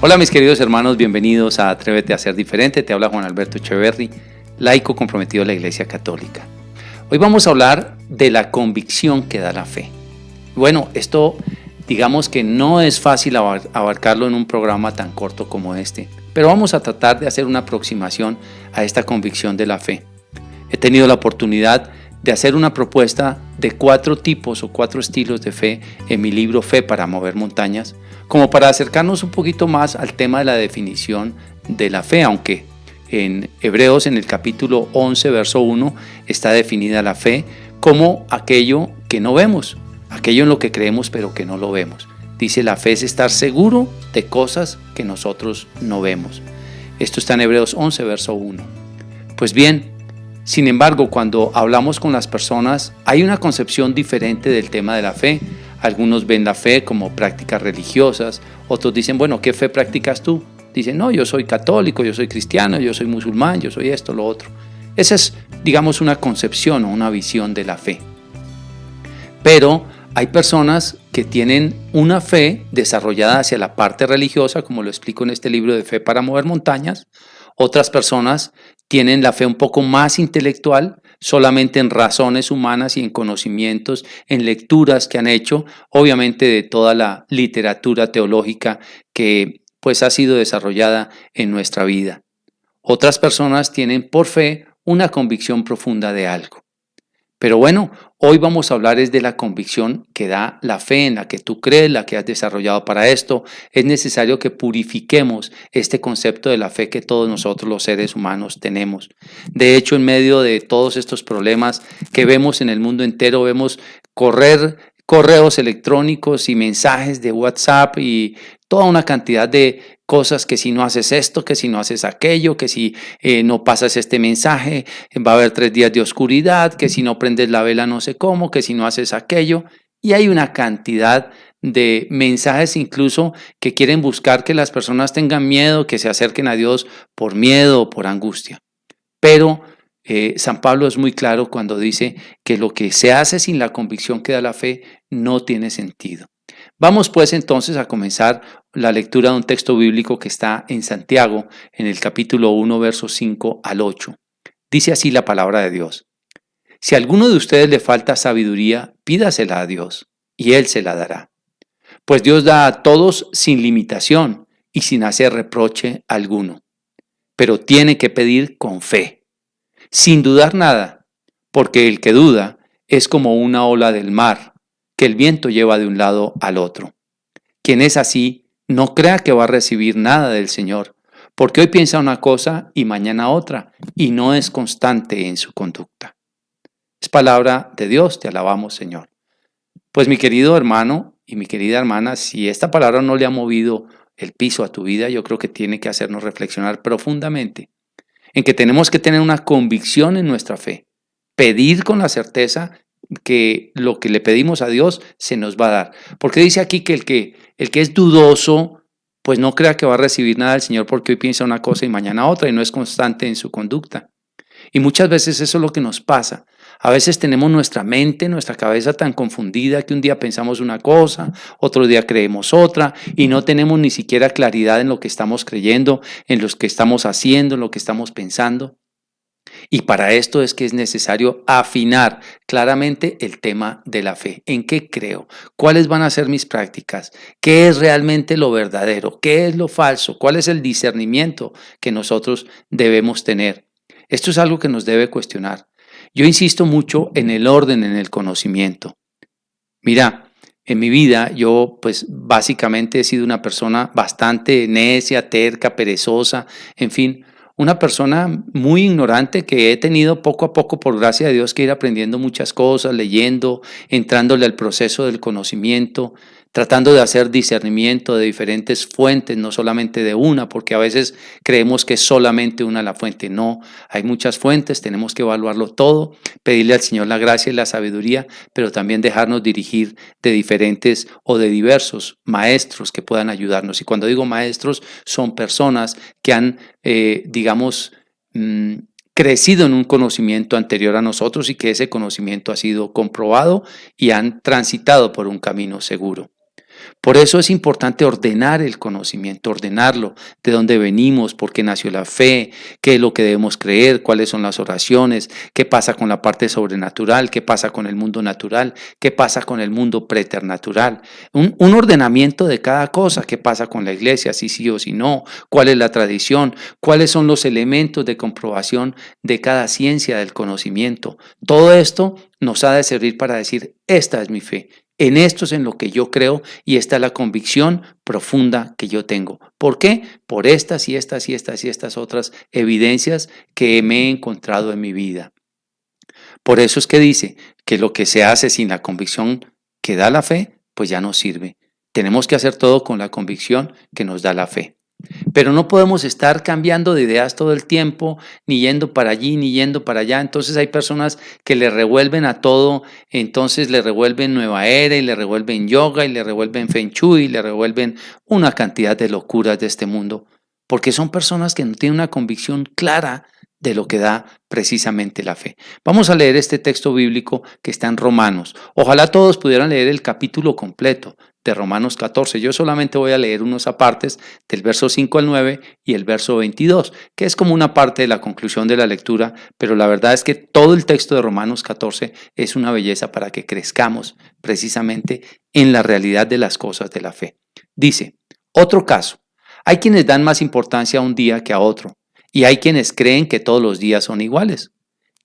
Hola mis queridos hermanos, bienvenidos a Atrévete a ser diferente. Te habla Juan Alberto Echeverry, laico comprometido a la Iglesia Católica. Hoy vamos a hablar de la convicción que da la fe. Bueno, esto digamos que no es fácil abarcarlo en un programa tan corto como este, pero vamos a tratar de hacer una aproximación a esta convicción de la fe. He tenido la oportunidad de hacer una propuesta de 4 tipos o 4 estilos de fe en mi libro Fe para mover montañas, como para acercarnos un poquito más al tema de la definición de la fe, aunque en Hebreos en el capítulo 11, verso 1, está definida la fe como aquello que no vemos, aquello en lo que creemos pero que no lo vemos. Dice, la fe es estar seguro de cosas que nosotros no vemos. Esto está en Hebreos 11, verso 1. Pues bien, sin embargo, cuando hablamos con las personas, hay una concepción diferente del tema de la fe. Algunos ven la fe como prácticas religiosas, otros dicen, bueno, ¿qué fe practicas tú? Dicen, no, yo soy católico, yo soy cristiano, yo soy musulmán, yo soy esto, lo otro. Esa es, digamos, una concepción o una visión de la fe. Pero hay personas que tienen una fe desarrollada hacia la parte religiosa, como lo explico en este libro de Fe para mover montañas. Otras personas tienen la fe un poco más intelectual, solamente en razones humanas y en conocimientos, en lecturas que han hecho, obviamente de toda la literatura teológica que pues ha sido desarrollada en nuestra vida. Otras personas tienen por fe una convicción profunda de algo. Pero bueno, hoy vamos a hablar es de la convicción que da la fe en la que tú crees, la que has desarrollado para esto. Es necesario que purifiquemos este concepto de la fe que todos nosotros los seres humanos tenemos. De hecho, en medio de todos estos problemas que vemos en el mundo entero, vemos correr correos electrónicos y mensajes de WhatsApp y toda una cantidad de cosas que si no haces esto, que si no haces aquello, que si no pasas este mensaje, va a haber 3 días de oscuridad, que si no prendes la vela no sé cómo, que si no haces aquello. Y hay una cantidad de mensajes incluso que quieren buscar que las personas tengan miedo, que se acerquen a Dios por miedo o por angustia. Pero San Pablo es muy claro cuando dice que lo que se hace sin la convicción que da la fe no tiene sentido. Vamos pues entonces a comenzar la lectura de un texto bíblico que está en Santiago, en el capítulo 1, versos 5 al 8. Dice así la palabra de Dios. Si a alguno de ustedes le falta sabiduría, pídasela a Dios, y Él se la dará. Pues Dios da a todos sin limitación y sin hacer reproche alguno. Pero tiene que pedir con fe, sin dudar nada, porque el que duda es como una ola del mar, que el viento lleva de un lado al otro. Quien es así, no crea que va a recibir nada del Señor, porque hoy piensa una cosa y mañana otra, y no es constante en su conducta. Es palabra de Dios, te alabamos, Señor. Pues mi querido hermano y mi querida hermana, si esta palabra no le ha movido el piso a tu vida, yo creo que tiene que hacernos reflexionar profundamente en que tenemos que tener una convicción en nuestra fe, pedir con la certeza que lo que le pedimos a Dios se nos va a dar. Porque dice aquí que el que es dudoso, pues no crea que va a recibir nada del Señor porque hoy piensa una cosa y mañana otra y no es constante en su conducta. Y muchas veces eso es lo que nos pasa. A veces tenemos nuestra mente, nuestra cabeza tan confundida que un día pensamos una cosa, otro día creemos otra y no tenemos ni siquiera claridad en lo que estamos creyendo, en lo que estamos haciendo, en lo que estamos pensando. Y para esto es que es necesario afinar claramente el tema de la fe. ¿En qué creo? ¿Cuáles van a ser mis prácticas? ¿Qué es realmente lo verdadero? ¿Qué es lo falso? ¿Cuál es el discernimiento que nosotros debemos tener? Esto es algo que nos debe cuestionar. Yo insisto mucho en el orden, en el conocimiento. Mira, en mi vida yo pues básicamente he sido una persona bastante necia, terca, perezosa, en fin, una persona muy ignorante que he tenido poco a poco, por gracia de Dios, que ir aprendiendo muchas cosas, leyendo, entrándole al proceso del conocimiento, tratando de hacer discernimiento de diferentes fuentes, no solamente de una, porque a veces creemos que es solamente una la fuente. No, hay muchas fuentes, tenemos que evaluarlo todo, pedirle al Señor la gracia y la sabiduría, pero también dejarnos dirigir de diferentes o de diversos maestros que puedan ayudarnos. Y cuando digo maestros, son personas que han, digamos, crecido en un conocimiento anterior a nosotros y que ese conocimiento ha sido comprobado y han transitado por un camino seguro. Por eso es importante ordenar el conocimiento, ordenarlo, de dónde venimos, por qué nació la fe, qué es lo que debemos creer, cuáles son las oraciones, qué pasa con la parte sobrenatural, qué pasa con el mundo natural, qué pasa con el mundo preternatural. Un ordenamiento de cada cosa, qué pasa con la iglesia, si sí o si no, cuál es la tradición, cuáles son los elementos de comprobación de cada ciencia del conocimiento. Todo esto nos ha de servir para decir, esta es mi fe. En esto es en lo que yo creo y esta es la convicción profunda que yo tengo. ¿Por qué? Por estas y estas y estas y estas otras evidencias que me he encontrado en mi vida. Por eso es que dice que lo que se hace sin la convicción que da la fe, pues ya no sirve. Tenemos que hacer todo con la convicción que nos da la fe. Pero no podemos estar cambiando de ideas todo el tiempo, ni yendo para allí, ni yendo para allá. Entonces hay personas que le revuelven a todo, entonces le revuelven Nueva Era, y le revuelven yoga, y le revuelven Feng Shui, y le revuelven una cantidad de locuras de este mundo, porque son personas que no tienen una convicción clara de lo que da precisamente la fe. Vamos a leer este texto bíblico que está en Romanos. Ojalá todos pudieran leer el capítulo completo de Romanos 14. Yo solamente voy a leer unos apartes del verso 5 al 9 y el verso 22, que es como una parte de la conclusión de la lectura, pero la verdad es que todo el texto de Romanos 14 es una belleza para que crezcamos precisamente en la realidad de las cosas de la fe. Dice, otro caso, hay quienes dan más importancia a un día que a otro, y hay quienes creen que todos los días son iguales.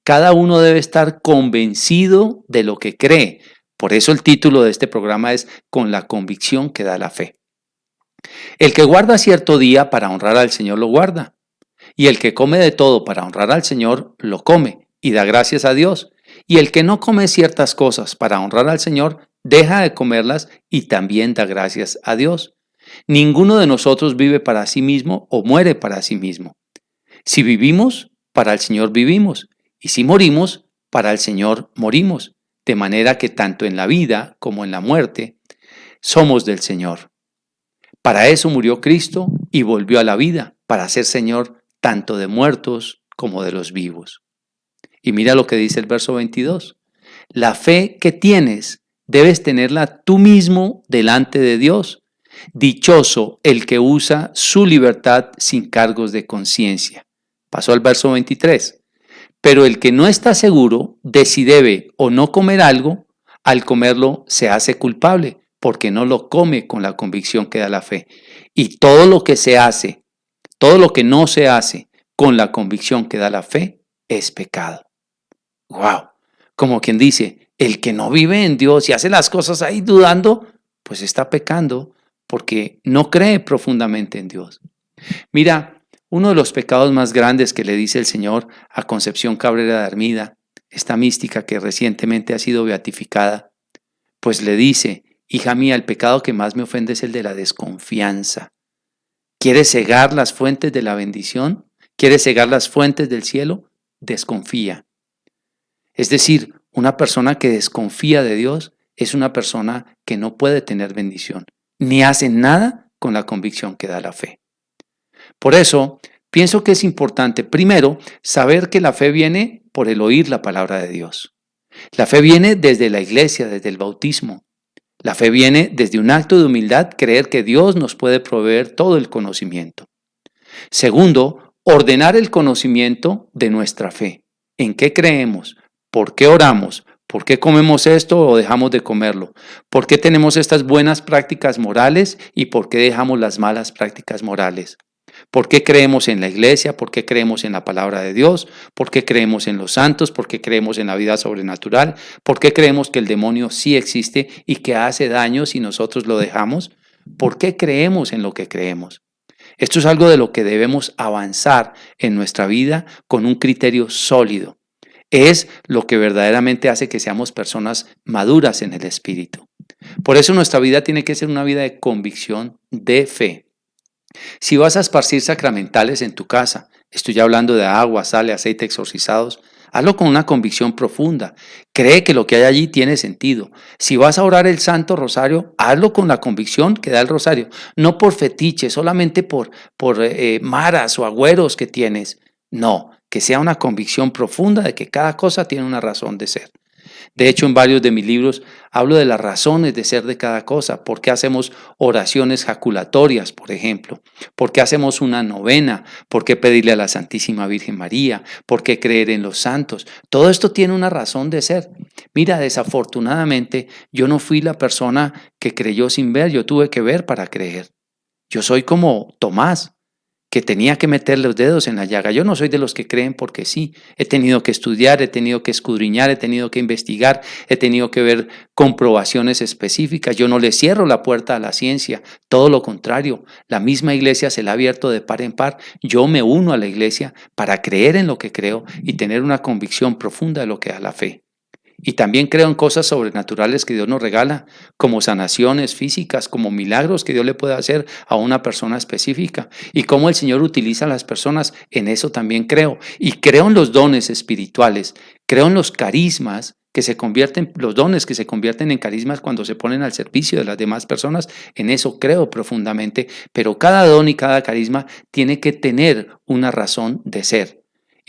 Cada uno debe estar convencido de lo que cree. Por eso el título de este programa es Con la convicción que da la fe. El que guarda cierto día para honrar al Señor lo guarda, y el que come de todo para honrar al Señor lo come y da gracias a Dios. Y el que no come ciertas cosas para honrar al Señor deja de comerlas y también da gracias a Dios. Ninguno de nosotros vive para sí mismo o muere para sí mismo. Si vivimos, para el Señor vivimos, y si morimos, para el Señor morimos, de manera que tanto en la vida como en la muerte somos del Señor. Para eso murió Cristo y volvió a la vida, para ser Señor tanto de muertos como de los vivos. Y mira lo que dice el verso 22. La fe que tienes debes tenerla tú mismo delante de Dios. Dichoso el que usa su libertad sin cargos de conciencia. Pasó al verso 23. Pero el que no está seguro de si debe o no comer algo, al comerlo se hace culpable, porque no lo come con la convicción que da la fe. Y todo lo que se hace, todo lo que no se hace con la convicción que da la fe, es pecado. ¡Wow! Como quien dice, el que no vive en Dios y hace las cosas ahí dudando, pues está pecando porque no cree profundamente en Dios. Mira, uno de los pecados más grandes que le dice el Señor a Concepción Cabrera de Armida, esta mística que recientemente ha sido beatificada, pues le dice, hija mía, el pecado que más me ofende es el de la desconfianza. ¿Quieres cegar las fuentes de la bendición? ¿Quieres cegar las fuentes del cielo? Desconfía. Es decir, una persona que desconfía de Dios es una persona que no puede tener bendición, ni hace nada con la convicción que da la fe. Por eso, pienso que es importante, primero, saber que la fe viene por el oír la palabra de Dios. La fe viene desde la iglesia, desde el bautismo. La fe viene desde un acto de humildad, creer que Dios nos puede proveer todo el conocimiento. Segundo, ordenar el conocimiento de nuestra fe. ¿En qué creemos? ¿Por qué oramos? ¿Por qué comemos esto o dejamos de comerlo? ¿Por qué tenemos estas buenas prácticas morales y por qué dejamos las malas prácticas morales? ¿Por qué creemos en la iglesia? ¿Por qué creemos en la palabra de Dios? ¿Por qué creemos en los santos? ¿Por qué creemos en la vida sobrenatural? ¿Por qué creemos que el demonio sí existe y que hace daño si nosotros lo dejamos? ¿Por qué creemos en lo que creemos? Esto es algo de lo que debemos avanzar en nuestra vida con un criterio sólido. Es lo que verdaderamente hace que seamos personas maduras en el espíritu. Por eso nuestra vida tiene que ser una vida de convicción, de fe. Si vas a esparcir sacramentales en tu casa, estoy hablando de agua, sal, aceite exorcizados, hazlo con una convicción profunda. Cree que lo que hay allí tiene sentido. Si vas a orar el Santo Rosario, hazlo con la convicción que da el Rosario. No por fetiche, solamente por maras o agüeros que tienes. No, que sea una convicción profunda de que cada cosa tiene una razón de ser. De hecho, en varios de mis libros hablo de las razones de ser de cada cosa. ¿Por qué hacemos oraciones jaculatorias, por ejemplo? ¿Por qué hacemos una novena? ¿Por qué pedirle a la Santísima Virgen María? ¿Por qué creer en los santos? Todo esto tiene una razón de ser. Mira, desafortunadamente, yo no fui la persona que creyó sin ver, yo tuve que ver para creer. Yo soy como Tomás, que tenía que meter los dedos en la llaga. Yo no soy de los que creen porque sí. He tenido que estudiar, he tenido que escudriñar, he tenido que investigar, he tenido que ver comprobaciones específicas. Yo no le cierro la puerta a la ciencia, todo lo contrario. La misma iglesia se la ha abierto de par en par. Yo me uno a la iglesia para creer en lo que creo y tener una convicción profunda de lo que da la fe. Y también creo en cosas sobrenaturales que Dios nos regala, como sanaciones físicas, como milagros que Dios le puede hacer a una persona específica. Y cómo el Señor utiliza a las personas, en eso también creo. Y creo en los dones espirituales, creo en los carismas que se convierten, los dones que se convierten en carismas cuando se ponen al servicio de las demás personas. En eso creo profundamente, pero cada don y cada carisma tiene que tener una razón de ser.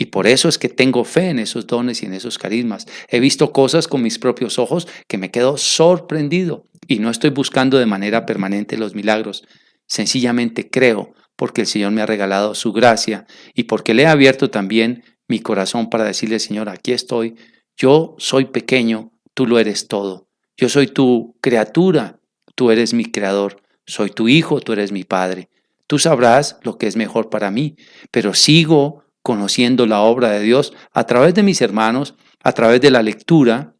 Y por eso es que tengo fe en esos dones y en esos carismas. He visto cosas con mis propios ojos que me quedo sorprendido y no estoy buscando de manera permanente los milagros. Sencillamente creo porque el Señor me ha regalado su gracia y porque le he abierto también mi corazón para decirle, Señor, aquí estoy. Yo soy pequeño, tú lo eres todo. Yo soy tu criatura, tú eres mi creador. Soy tu hijo, tú eres mi padre. Tú sabrás lo que es mejor para mí, pero sigo conociendo la obra de Dios a través de mis hermanos, a través de la lectura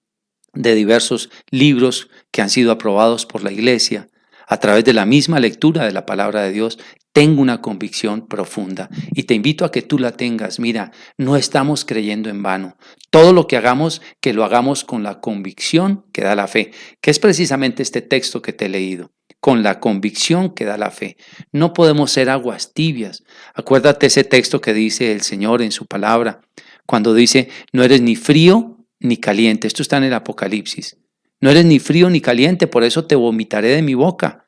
de diversos libros que han sido aprobados por la iglesia, a través de la misma lectura de la palabra de Dios, tengo una convicción profunda y te invito a que tú la tengas. Mira, no estamos creyendo en vano. Todo lo que hagamos, que lo hagamos con la convicción que da la fe, que es precisamente este texto que te he leído. Con la convicción que da la fe. No podemos ser aguas tibias. Acuérdate ese texto que dice el Señor en su palabra, cuando dice, no eres ni frío ni caliente. Esto está en el Apocalipsis. No eres ni frío ni caliente, por eso te vomitaré de mi boca.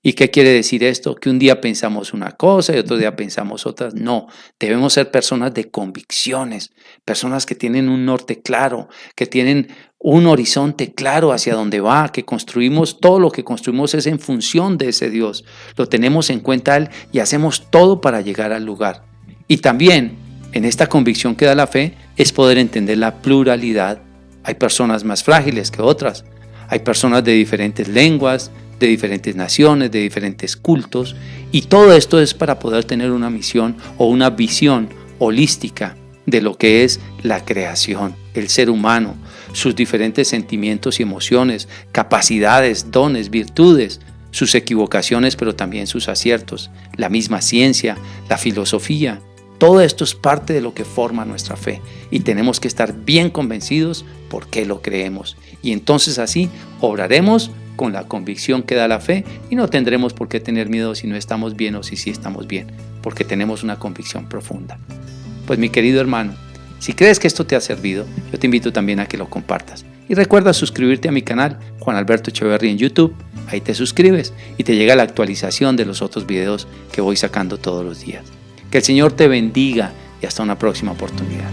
¿Y qué quiere decir esto? Que un día pensamos una cosa y otro día pensamos otras. No, debemos ser personas de convicciones, personas que tienen un norte claro, que tienen un horizonte claro hacia dónde va, que construimos, todo lo que construimos es en función de ese Dios. Lo tenemos en cuenta Él y hacemos todo para llegar al lugar. Y también en esta convicción que da la fe es poder entender la pluralidad. Hay personas más frágiles que otras, hay personas de diferentes lenguas, de diferentes naciones, de diferentes cultos, y todo esto es para poder tener una misión o una visión holística de lo que es la creación, el ser humano, sus diferentes sentimientos y emociones, capacidades, dones, virtudes, sus equivocaciones, pero también sus aciertos, la misma ciencia, la filosofía. Todo esto es parte de lo que forma nuestra fe y tenemos que estar bien convencidos por qué lo creemos. Y entonces así obraremos con la convicción que da la fe y no tendremos por qué tener miedo si no estamos bien o si sí estamos bien, porque tenemos una convicción profunda. Pues mi querido hermano, si crees que esto te ha servido, yo te invito también a que lo compartas. Y recuerda suscribirte a mi canal, Juan Alberto Echeverry en YouTube. Ahí te suscribes y te llega la actualización de los otros videos que voy sacando todos los días. Que el Señor te bendiga y hasta una próxima oportunidad.